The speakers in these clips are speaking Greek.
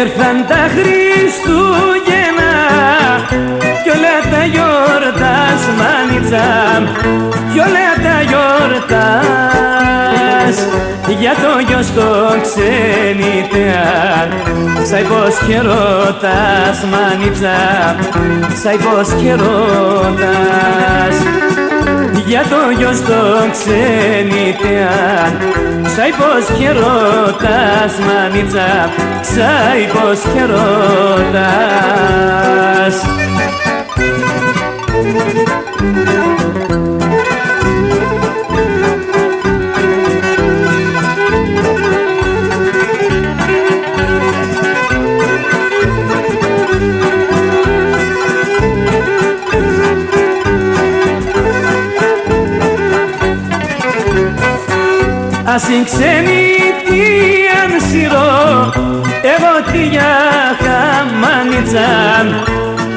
Ήρθαν τα Χριστούγεννα κι όλα τα γιορτάς μανίτσα, κι όλα τα γιορτάς για το γιος το ξενιτέα. Σάι πως και ρωτάς μανίτσα, σάι πως και ρωτάς για το γιος το ξενιτέα. Σάι πως και ρωτάς μανίτσα, σάι πως και ρωτάς. Ας η ξενιτή αν σειρώ, εγώ τι για καμάνιτσα,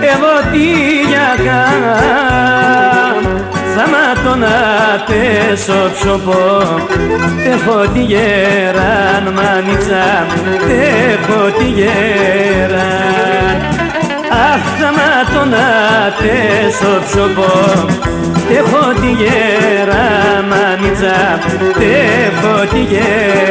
εγώ τι για θα ματώνα τέσο ψωπό. Έχω τη γέραν μανίτσα, έχω τη γέραν. Αχ, θα ματώνα τέσο ψωπό. Έχω τη γέρα μανίτσα, έχω τη γέρα.